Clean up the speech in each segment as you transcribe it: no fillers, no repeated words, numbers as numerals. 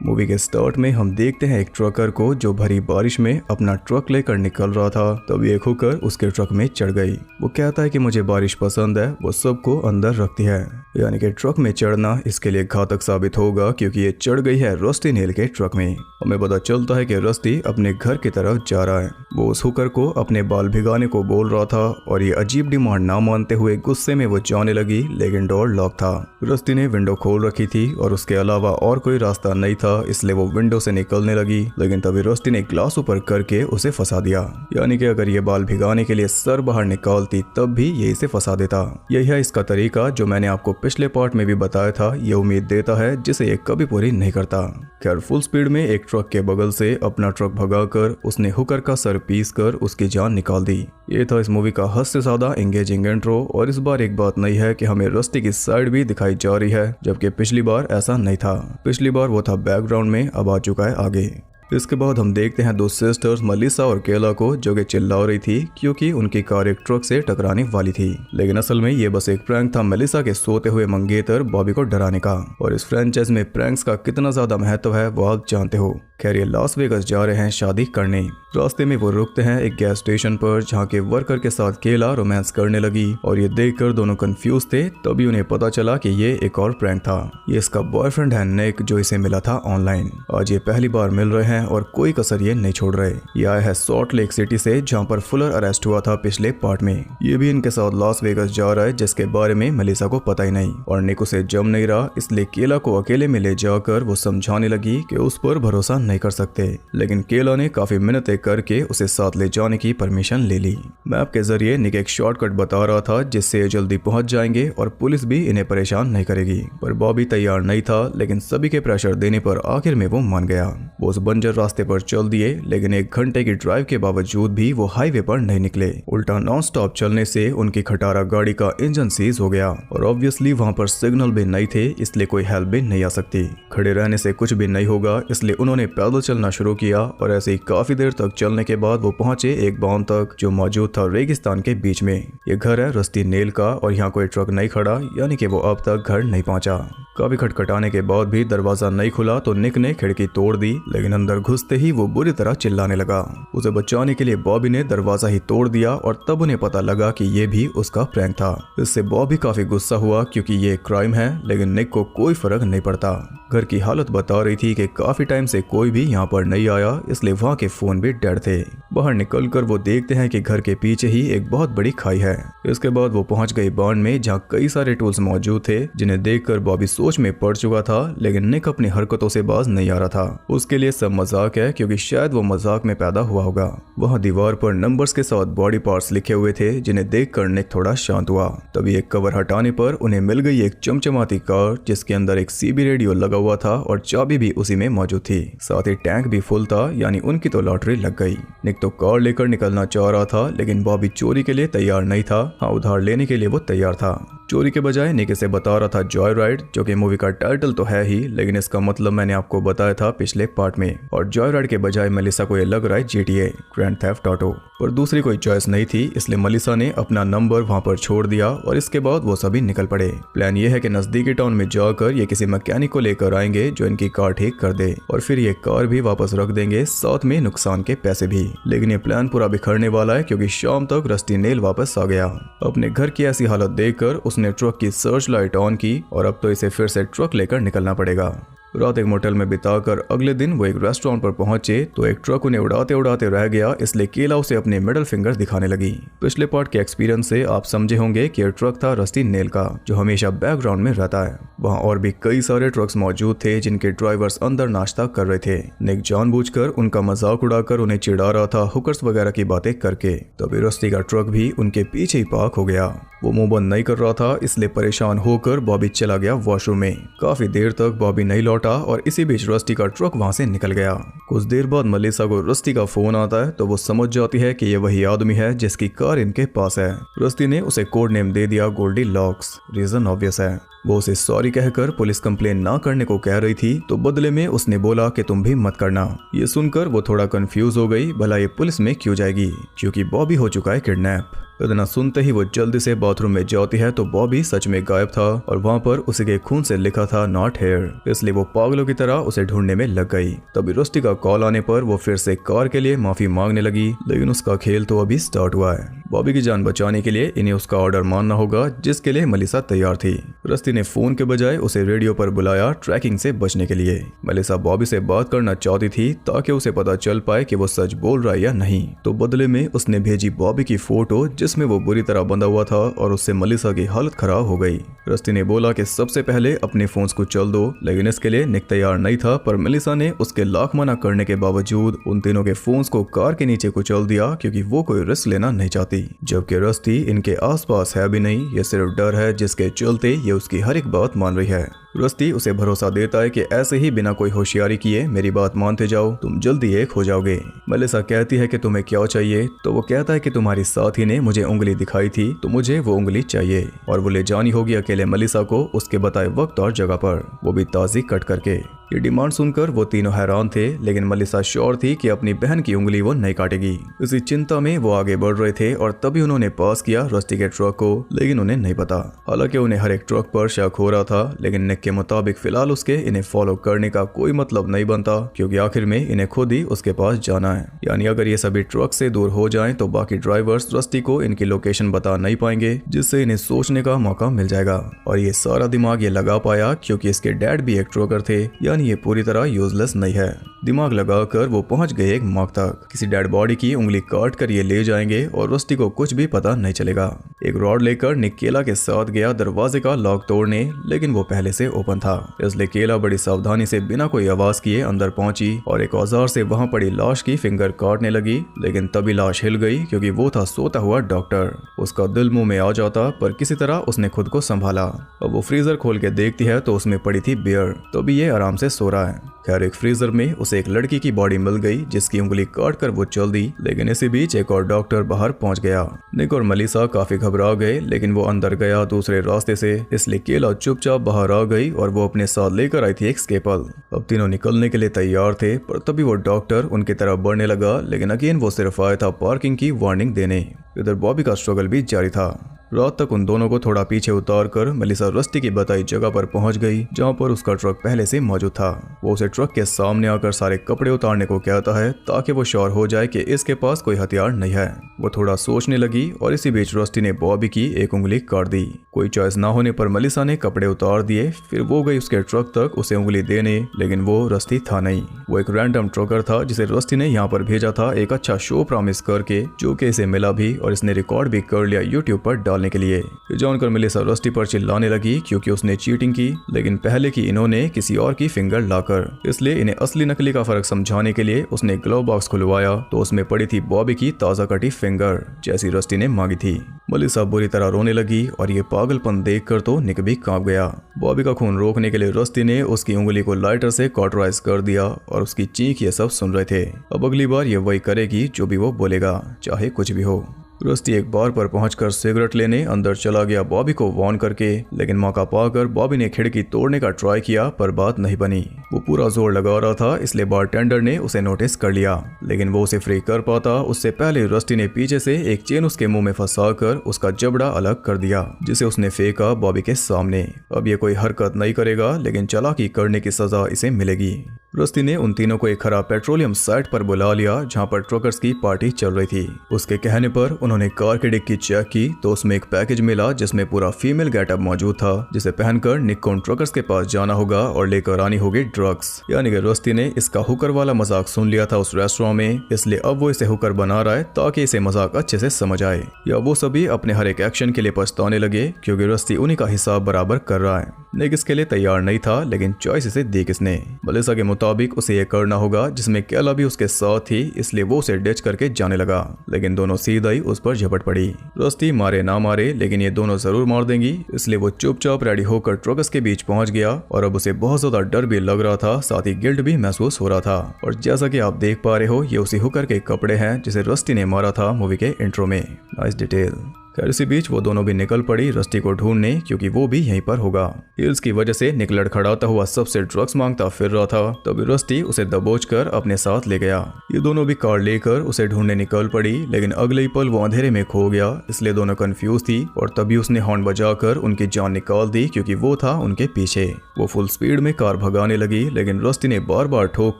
Movie के start में हम देखते हैं एक ट्रकर को जो भरी बारिश में अपना ट्रक लेकर निकल रहा था। तभी एक हुकर उसके ट्रक में चढ़ गई। वो कहता है कि मुझे बारिश पसंद है, वो सबको अंदर रखती है। यानी कि ट्रक में चढ़ना इसके लिए घातक साबित होगा क्योंकि ये चढ़ गई है रस्टी नेल के ट्रक में। हमें पता चलता है कि रस्टी अपने घर की तरफ जा रहा है। वो उस हुकर को अपने बाल भिगाने को बोल रहा था और ये अजीब डिमांड ना मानते हुए गुस्से में वो जाने लगी, लेकिन डोर लॉक था। रस्टी ने विंडो खोल रखी थी और उसके अलावा और कोई रास्ता नहीं था, इसलिए वो विंडो से निकलने लगी। लेकिन तभी रस्टी ने ग्लास ऊपर करके उसे फंसा दिया। यानी कि अगर ये बाल भिगाने के लिए सर बाहर निकालती तब भी ये इसे फंसा देता। यही है इसका तरीका जो मैंने आपको पिछले पार्ट में भी बताया था। ये उम्मीद देता है जिसे ये कभी पूरी नहीं करता। खैर फुल स्पीड में एक ट्रक के बगल से अपना ट्रक भगाकर उसने हुकर का सर पीस कर उसकी जान निकाल दी। ये था इस मूवी का हद से ज्यादा एंगेजिंग इंट्रो। और इस बार एक बात नई है कि हमें रस्टी की साइड भी दिखाई जा रही है, जबकि पिछली बार ऐसा नहीं था। पिछली बार वो था बैकग्राउंड में, अब आ चुका है आगे। इसके बाद हम देखते हैं दो सिस्टर्स मलिसा और केला को जो कि चिल्ला रही थी क्योंकि उनकी कार एक ट्रक से टकराने वाली थी। लेकिन असल में ये बस एक प्रैंक था मलिसा के सोते हुए मंगेतर बॉबी को डराने का। और इस फ्रेंचाइज में प्रैंक्स का कितना ज्यादा महत्व है वो आप जानते हो। खैर ये लास वेगस जा रहे हैं शादी करने। रास्ते में वो रुकते हैं एक गैस स्टेशन पर जहाँ के वर्कर के साथ केला रोमांस करने लगी और ये देखकर दोनों कंफ्यूज थे। तभी उन्हें पता चला कि ये एक और प्रैंक था। ये इसका बॉयफ्रेंड है निक जो इसे मिला था ऑनलाइन। आज ये पहली बार मिल रहे हैं और कोई कसर ये नहीं छोड़ रहे। ये आया है सॉल्ट लेक सिटी से जहाँ पर फुलर अरेस्ट हुआ था पिछले पार्ट में। ये भी इनके साथ लास वेगस जा रहा है जिसके बारे में मेलिसा को पता ही नहीं और निक उसे जम नहीं रहा, इसलिए केला को अकेले में ले जाकर वो समझाने लगी कि उस पर भरोसा नहीं कर सकते। लेकिन केला ने काफी मिन्नतें करके उसे साथ ले जाने की परमिशन ले ली। मैप के जरिए निक एक शॉर्टकट बता रहा था जिससे जल्दी पहुंच जाएंगे और पुलिस भी इन्हें परेशान नहीं करेगी। पर बॉबी तैयार नहीं था, लेकिन सभी के प्रेशर देने पर आखिर में वो मान गया। वो उस बंजर रास्ते पर चल दिए, लेकिन 1 घंटे की ड्राइव के बावजूद भी वो हाईवे पर नहीं निकले। उल्टा नॉन स्टॉप चलने से उनकी खटारा गाड़ी का इंजन सीज हो गया और ऑब्वियसली वहां पर सिग्नल भी नहीं थे, इसलिए कोई हेल्प भी नहीं आ सकती। खड़े रहने से कुछ भी नहीं होगा, इसलिए उन्होंने पैदल चलना शुरू किया और ऐसे ही काफी देर तक चलने के बाद वो पहुंचे एक बाउंड तक जो मौजूद था रेगिस्तान के बीच में। ये घर है रस्टी नेल का और यहाँ कोई ट्रक नहीं खड़ा, यानी कि वो अब तक घर नहीं पहुंचा। काफी खटखटाने के बाद भी दरवाजा नहीं खुला तो निक ने खिड़की तोड़ दी, लेकिन अंदर घुसते ही वो बुरी तरह चिल्लाने लगा। उसे बचाने के लिए बॉबी ने दरवाजा ही तोड़ दिया और तब उन्हें पता लगा कि ये भी उसका प्रैंक था। इससे बॉबी काफी गुस्सा हुआ क्योंकि ये क्राइम है, लेकिन निक को कोई फर्क नहीं पड़ता। घर की हालत बता रही थी कि काफी टाइम से कोई भी यहाँ पर नहीं आया, इसलिए वहाँ के फोन भी डेड थे। बाहर निकलकर वो देखते हैं कि घर के पीछे ही एक बहुत बड़ी खाई है। इसके बाद वो पहुंच गए बांड में जहाँ कई सारे टूल्स मौजूद थे जिन्हें देखकर बॉबी सोच में पड़ चुका था, लेकिन निक अपनी हरकतों से बाज नहीं आ रहा था। उसके लिए सब मजाक है क्योंकि शायद वो मजाक में पैदा हुआ होगा। वहाँ दीवार पर नंबर्स के साथ बॉडी पार्ट्स लिखे हुए थे जिन्हें देखकर निक थोड़ा शांत हुआ। तभी एक कवर हटाने पर उन्हें मिल गई एक चमचमाती कार जिसके अंदर एक सीबी रेडियो लगा हुआ था और चाबी भी उसी में मौजूद थी। साथ ही टैंक भी फुल था, यानी उनकी तो लॉटरी लग गई। निक तो कार लेकर निकलना चाह रहा था, लेकिन बॉबी चोरी के लिए तैयार नहीं था। हाँ, उधार लेने के लिए वो तैयार था। चोरी के बजाय निक इसे बता रहा था जॉय राइड, जो कि मूवी का टाइटल तो है ही, लेकिन इसका मतलब मैंने आपको बताया था पिछले पार्ट में। और जॉय राइड के बजाय मेलिसा को ये लग रहा है GTA ग्रैंड थेफ्ट ऑटो। पर दूसरी कोई चॉइस नहीं थी, इसलिए मेलिसा ने अपना नंबर वहां पर छोड़ दिया और इसके बाद वो सभी निकल पड़े। प्लान ये है कि नजदीकी टाउन में जाकर ये किसी मैकेनिक को लेकर आएंगे जो इनकी कार ठीक कर दे और फिर ये कार भी वापस रख देंगे, साथ में नुकसान के पैसे भी। लेकिन ये प्लान पूरा बिखरने वाला है क्योंकि शाम तक रस्टी नेल वापस आ गया। अपने घर की ऐसी हालत देखकर उसने ट्रक की सर्च लाइट ऑन की और अब तो इसे फिर से ट्रक लेकर निकलना पड़ेगा। रात एक मोटेल में बिताकर अगले दिन वो एक रेस्टोरेंट पर पहुंचे तो एक ट्रक उन्हें उड़ाते उड़ाते रह गया, इसलिए केला उसे अपने मिडिल फिंगर दिखाने लगी। पिछले पार्ट के एक्सपीरियंस से आप समझे होंगे कि यह ट्रक था रस्टी नेल का जो हमेशा बैकग्राउंड में रहता है। वहाँ और भी कई सारे ट्रक्स मौजूद थे जिनके ड्राइवर्स अंदर नाश्ता कर रहे थे। निक जानबूझकर उनका मजाक उड़ाकर उन्हें चिढ़ा रहा था हुकर्स वगैरह की बातें करके। तभी रस्टी का ट्रक भी उनके पीछे ही पार्क हो गया। वो मुंह बंद नहीं कर रहा था, इसलिए परेशान होकर बॉबी चला गया वॉशरूम में। काफी देर तक बॉबी नहीं लौटा और इसी बीच रस्टी का ट्रक वहां से निकल गया। कुछ देर बाद मेलिसा को रस्टी का फोन आता है तो वो समझ जाती है कि ये वही आदमी है जिसकी कार इनके पास है। रस्टी ने उसे कोड नेम दे दिया गोल्डी लॉक्स। रीजन ऑब्वियस है, वो उसे सॉरी कहकर पुलिस कंप्लेन ना करने को कह रही थी तो बदले में उसने बोला कि तुम भी मत करना। ये सुनकर वो थोड़ा कंफ्यूज हो गई, भला ये पुलिस में क्यों जाएगी क्योंकि बॉबी हो चुका है किडनैप। इतना सुनते ही वो जल्दी से बाथरूम में जाती है तो बॉबी सच में गायब था और वहाँ पर उसी के खून से लिखा था नॉट हेयर, इसलिए वो पागलों की तरह उसे ढूंढने में लग गई। तभी रस्टी का कॉल आने पर वो फिर से कार के लिए माफी मांगने लगी, लेकिन उसका खेल तो अभी स्टार्ट हुआ है। बॉबी की जान बचाने के लिए इन्हें उसका ऑर्डर मानना होगा जिसके लिए मेलिसा तैयार थी। रस्टी ने फोन के बजाय उसे रेडियो पर बुलाया ट्रैकिंग से बचने के लिए। मेलिसा बॉबी से बात करना चाहती थी ताकि उसे पता चल पाए कि वो सच बोल रहा है या नहीं, तो बदले में उसने भेजी बॉबी की फोटो जिसमें वो बुरी तरह बंधा हुआ था और उससे मेलिसा की हालत खराब हो गई। रस्टी ने बोला कि सबसे पहले अपने फोन्स को चल दो, लेकिन इसके लिए निक तैयार नहीं था, पर मेलिसा ने उसके लाख मना करने के बावजूद उन तीनों के फोन्स को कार के नीचे कुचल दिया क्योंकि वो कोई रिस्क लेना नहीं चाहती। जबकि रस्टी इनके आसपास है भी नहीं, ये सिर्फ डर है जिसके चलते ये उसकी हर एक बात मान रही है। रस्टी उसे भरोसा देता है कि ऐसे ही बिना कोई होशियारी किए मेरी बात मानते जाओ, तुम जल्दी एक हो जाओगे। मेलिसा कहती है कि तुम्हें क्या चाहिए, तो वो कहता है कि तुम्हारी साथी ने मुझे उंगली दिखाई थी तो मुझे वो उंगली चाहिए और वो ले जानी होगी अकेले मेलिसा को उसके बताए वक्त और जगह पर, वो भी ताजी कट करके। ये डिमांड सुनकर वो तीनों हैरान थे, लेकिन मेलिसा श्योर थी कि अपनी बहन की उंगली वो नहीं काटेगी। इसी चिंता में वो आगे बढ़ रहे थे और तभी उन्होंने पास किया रस्टी के ट्रक को, लेकिन उन्हें नहीं पता। हालांकि उन्हें हर एक ट्रक पर शक हो रहा था, लेकिन निक के मुताबिक फिलहाल उसके इन्हें फॉलो करने का कोई मतलब नहीं बनता क्योंकि आखिर में इन्हें खुद ही उसके पास जाना है। यानी अगर ये सभी ट्रक से दूर हो जाएं तो बाकी ड्राइवर्स रस्टी को इनकी लोकेशन बता नहीं पाएंगे, जिससे इन्हें सोचने का मौका मिल जाएगा। और ये सारा दिमाग ये लगा पाया क्योंकि इसके डैड भी एक ट्रकर थे, यानी ये पूरी तरह यूजलेस नहीं है। दिमाग लगाकर वो पहुंच गए एक मार्ग तक। किसी डेड बॉडी की उंगली काट कर ये ले जाएंगे और रस्टी को कुछ भी पता नहीं चलेगा। एक रॉड लेकर निक केला के साथ गया दरवाजे का लॉक तोड़ने, लेकिन वो पहले से ओपन था, इसलिए केला बड़ी सावधानी से बिना कोई आवाज किए अंदर पहुंची और एक औजार से वहां पड़ी लाश की फिंगर काटने लगी। लेकिन तभी लाश हिल गई क्योंकि वो था सोता हुआ डॉक्टर। उसका दिल मुंह में आ जाता, पर किसी तरह उसने खुद को संभाला। अब वो फ्रीजर खोल के देखती है तो उसमें पड़ी थी बियर, तभी ये आराम से सो रहा है। खैर एक फ्रीजर में उसे एक लड़की की बॉडी मिल गई जिसकी उंगली काट कर वो चल दी, लेकिन इसी बीच एक और डॉक्टर बाहर पहुंच गया। निक और मेलिसा काफी घबरा गए, लेकिन वो अंदर गया दूसरे रास्ते से, इसलिए केला चुपचाप बाहर आ गई और वो अपने साथ लेकर आई थी एक स्केपल। अब तीनों निकलने के लिए तैयार थे, पर तभी वो डॉक्टर उनकी तरफ बढ़ने लगा, लेकिन अगेन वो सिर्फ आया था पार्किंग की वार्निंग देने। इधर बॉबी का स्ट्रगल भी जारी था। रात तक उन दोनों को थोड़ा पीछे उतार कर मेलिसा रस्टी की बताई जगह पर पहुंच गई जहां पर उसका ट्रक पहले से मौजूद था। वो उसे ट्रक के सामने आकर सारे कपड़े उतारने को कहता है ताकि वो श्योर हो जाए कि इसके पास कोई हथियार नहीं है। वो थोड़ा सोचने लगी और इसी बीच रस्टी ने बॉबी की एक उंगली काट दी। कोई चॉइस ना होने पर मेलिसा ने कपड़े उतार दिए, फिर वो गई उसके ट्रक तक उसे उंगली देने, लेकिन वो रस्टी था नहीं। वो एक रैंडम ट्रकर था जिसे रस्टी ने यहाँ पर भेजा था एक अच्छा शो प्रॉमिस करके, जो कि इसे मिला भी और इसने रिकॉर्ड भी कर लिया यूट्यूब पर डालने के लिए। जानकर मेलिसा रस्टी पर चिल्लाने लगी क्योंकि उसने चीटिंग की, लेकिन पहले की इन्होंने किसी और की फिंगर लाकर, इसलिए इन्हें असली नकली का फर्क समझाने के लिए उसने ग्लोव बॉक्स खुलवाया तो उसमें पड़ी थी बॉबी की ताजा कटी फिंगर जैसी रस्टी ने मांगी थी। मेलिसा बुरी तरह रोने लगी और ये पागलपन देखकर तो निक भी कांप गया। बॉबी का खून रोकने के लिए रस्टी ने उसकी उंगली को लाइटर से कॉटराइज कर दिया और उसकी चीख ये सब सुन रहे थे। अब अगली बार ये वही करेगी जो भी वो बोलेगा, चाहे कुछ भी हो। रस्टी एक बार पर पहुंचकर सिगरेट लेने अंदर चला गया बॉबी को वार्न करके, लेकिन मौका पाकर बॉबी ने खिड़की तोड़ने का ट्राई किया पर बात नहीं बनी। वो पूरा जोर लगा रहा था, इसलिए बारटेंडर ने उसे नोटिस कर लिया, लेकिन वो उसे फ्री कर पाता उससे पहले रस्टी ने पीछे से एक चेन उसके मुंह में फंसाकर उसका जबड़ा अलग कर दिया, जिसे उसने फेंका बॉबी के सामने। अब ये कोई हरकत नहीं करेगा, लेकिन चालाकी करने की सजा इसे मिलेगी। रस्टी ने उन तीनों को एक खराब पेट्रोलियम साइट पर बुला लिया जहां पर ट्रकर्स की पार्टी चल रही थी। उसके कहने पर उन्होंने कार की डिक्की चेक की तो उसमें एक पैकेज मिला जिसमें पूरा फीमेल गेटअप मौजूद था, जिसे पहनकर निक को ट्रकर्स के पास जाना होगा और लेकर आनी होगी ड्रग्स। यानी कि रस्टी ने इसका हुकर वाला मजाक सुन लिया था उस रेस्टोरेंट में, इसलिए अब वो इसे हुकर बना रहा है ताकि इसे मजाक अच्छे से समझ आए, या वो सभी अपने हर एक एक्शन के लिए पछताने लगे क्योंकि रस्टी उन्हीं का हिसाब बराबर कर रहा है। निक इसके लिए तैयार नहीं था, लेकिन चॉइस इसे दी किसने? मेलिसा के मुताबिक उसे ये करना होगा, जिसमें केला भी उसके साथ थी, इसलिए वो उसे डिच करके जाने लगा, लेकिन दोनों सीधा ही उस पर झपट पड़ी। रस्टी मारे ना मारे, लेकिन ये दोनों जरूर मार देंगी, इसलिए वो चुपचाप रेडी होकर ट्रकर्स के बीच पहुंच गया और अब उसे बहुत ज्यादा डर भी लग रहा था, साथ ही गिल्ट भी महसूस हो रहा था। और जैसा कि आप देख पा रहे हो, ये उसी हुकर के कपड़े हैं जिसे रस्टी ने मारा था मूवी के इंट्रो में। Nice detail. खैर इसी बीच वो दोनों भी निकल पड़ी रस्टी को ढूंढने, क्योंकि वो भी यहीं पर होगा। हिल्स की वजह से निक लड़खड़ाता हुआ सबसे ड्रग्स मांगता फिर रहा था, तभी रस्टी उसे दबोच कर अपने साथ ले गया। ये दोनों भी कार लेकर उसे ढूंढने निकल पड़ी, लेकिन अगले ही पल वो अंधेरे में खो गया, इसलिए दोनों कंफ्यूज थी और तभी उसने हॉर्न बजाकर उनकी जान निकाल दी, क्योंकि वो था उनके पीछे। वो फुल स्पीड में कार भगाने लगी, लेकिन रस्टी ने बार बार ठोक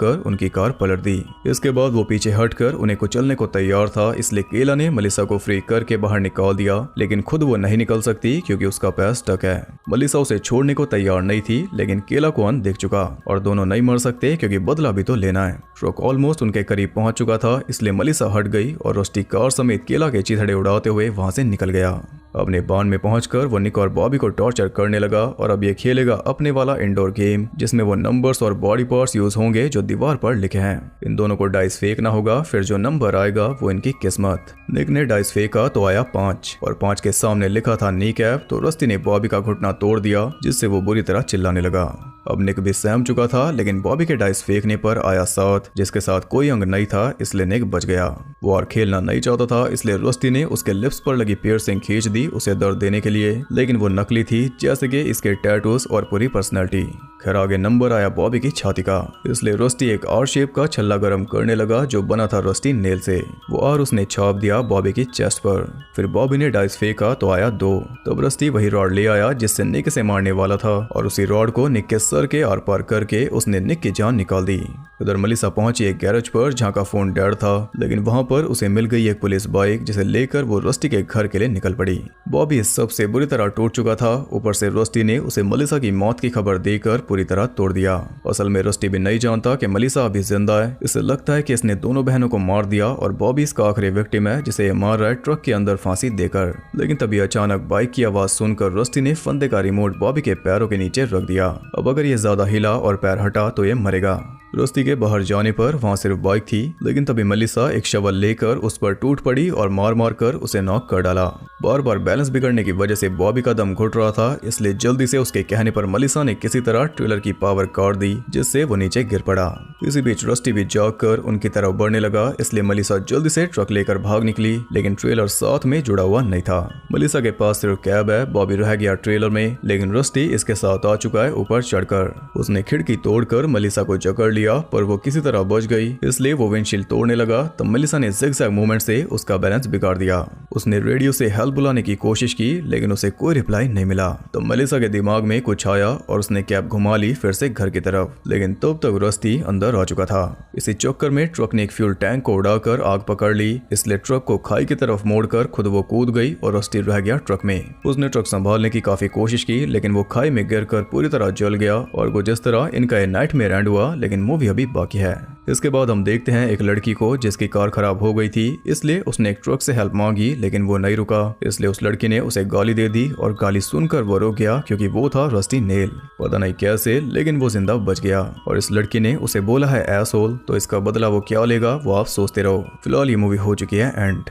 कर उनकी कार पलट दी। इसके बाद वो पीछे हटकर उन्हें कुचलने को तैयार था, इसलिए केला ने मलिसा को फ्री करके बाहर निकाल दिया, लेकिन खुद वो नहीं निकल सकती क्योंकि उसका पैर स्टक है। मलिसा उसे छोड़ने को तैयार नहीं थी, लेकिन केला को अन दिख चुका और दोनों नहीं मर सकते क्योंकि बदला भी तो लेना है। ट्रक ऑलमोस्ट उनके करीब पहुंच चुका था, इसलिए मलिसा हट गई और रस्टी कार समेत केला के चिथड़े उड़ाते हुए वहां से निकल गया। अपने बान में पहुंचकर वो निक और बॉबी को टॉर्चर करने लगा और अब ये खेलेगा अपने वाला इंडोर गेम, जिसमें वो नंबर्स और बॉडी पार्ट्स यूज होंगे जो दीवार पर लिखे हैं। इन दोनों को डाइस फेंकना होगा, फिर जो नंबर आएगा वो इनकी किस्मत। निक ने डाइस फेंका तो आया 5 और 5 के सामने लिखा था नी कैप, तो रस्टी ने बॉबी का घुटना तोड़ दिया, जिससे वो बुरी तरह चिल्लाने लगा। अब निक भी सहम चुका था, लेकिन बॉबी के डाइस फेंकने पर आया 7, जिसके साथ कोई अंग नहीं था, इसलिए निक बच गया। वो और खेलना नहीं चाहता था, इसलिए रस्टी ने उसके लिप्स पर लगी पियर्सिंग खींच दी उसे दर्द देने के लिए, लेकिन वो नकली थी, जैसे कि इसके टैटूज और पूरी पर्सनैलिटी। खैर आगे नंबर आया बॉबी की छाती का, इसलिए रस्टी एक आर शेप का छल्ला गर्म करने लगा जो बना था रस्टी नेल से। वो आर उसने छाप दिया बॉबी की चेस्ट पर। फिर बॉबी ने डाइस फेंका तो आया 2। तब रस्टी वही रॉड ले आया जिससे निक से मारने वाला था और उसी रॉड को निक के सर के आर पार करके उसने निक की जान निकाल दी। उधर मलिसा पहुंची एक गैरेज पर जहां का फोन डेड था, लेकिन वहां पर उसे मिल गई एक पुलिस बाइक, जिसे लेकर वो रस्टी के घर के लिए निकल पड़ी। बॉबी इस सबसे बुरी तरह टूट चुका था, ऊपर से रस्टी ने उसे मलिसा की मौत की खबर देकर पूरी तरह तोड़ दिया। असल में रस्टी भी नहीं जानता कि मलिसा अभी जिंदा है, इसे लगता है कि इसने दोनों बहनों को मार दिया और बॉबी इसका आखिरी विक्टिम है जिसे ये मार रहा है ट्रक के अंदर फांसी देकर। लेकिन तभी अचानक बाइक की आवाज सुनकर रस्टी ने फंदे का रिमोट बॉबी के पैरों के नीचे रख दिया। अब अगर ये ज्यादा हिला और पैर हटा तो ये मरेगा। रस्टी के बाहर जाने पर वहां सिर्फ बाइक थी, लेकिन तभी मलिसा एक शवल लेकर उस पर टूट पड़ी और मार मार कर उसे नॉक कर डाला। बार बार बैलेंस बिगड़ने की वजह से बॉबी का दम घुट रहा था, इसलिए जल्दी से उसके कहने पर मलिसा ने किसी तरह ट्रेलर की पावर काट दी, जिससे वो नीचे गिर पड़ा। इसी बीच रस्टी भी जागकर उनकी तरफ बढ़ने लगा, इसलिए मलिसा जल्दी से ट्रक लेकर भाग निकली, लेकिन ट्रेलर साथ में जुड़ा हुआ नहीं था। मलिसा के पास सिर्फ कैब है, बॉबी रह गया ट्रेलर में, लेकिन रस्टी इसके साथ आ चुका है ऊपर चढ़कर। उसने खिड़की तोड़कर मलिसा को जकड़ लिया, पर वो किसी तरह बच गई, इसलिए वो विंडशील्ड तोड़ने लगा। तब मलिसा ने ज़िगज़ैग मूवमेंट से उसका बैलेंस बिगाड़ दिया। उसने रेडियो से हेल्प बुलाने की कोशिश की, लेकिन उसे कोई रिप्लाई नहीं मिला। तब मलिसा के दिमाग में कुछ आया और उसने कैब घुमा ली फिर से घर की तरफ, लेकिन तब तक रस्टी अंदर आ चुका था। इसी चक्कर में ट्रक ने एक फ्यूल टैंक को उड़ाकर आग पकड़ ली, इसलिए ट्रक को खाई की तरफ मोड़कर खुद वो कूद गई और रस्टी रह गया ट्रक में। उसने ट्रक संभालने की काफी कोशिश की, लेकिन वो खाई में गिरकर पूरी तरह जल गया और वो जिस तरह इनका नाइटमेयर एंड हुआ, लेकिन मूवी अभी बाकी है। इसके बाद हम देखते हैं एक लड़की को जिसकी कार खराब हो गई थी, इसलिए उसने एक ट्रक से हेल्प मांगी, लेकिन वो नहीं रुका, इसलिए उस लड़की ने उसे गाली दे दी और गाली सुनकर वो रुक गया क्योंकि वो था रस्टी नेल। पता नहीं कैसे, लेकिन वो जिंदा बच गया और इस लड़की ने उसे बोला है एसहोल, तो इसका बदला वो क्या लेगा वो आप सोचते रहो। फिलहाल ये मूवी हो चुकी है एंड।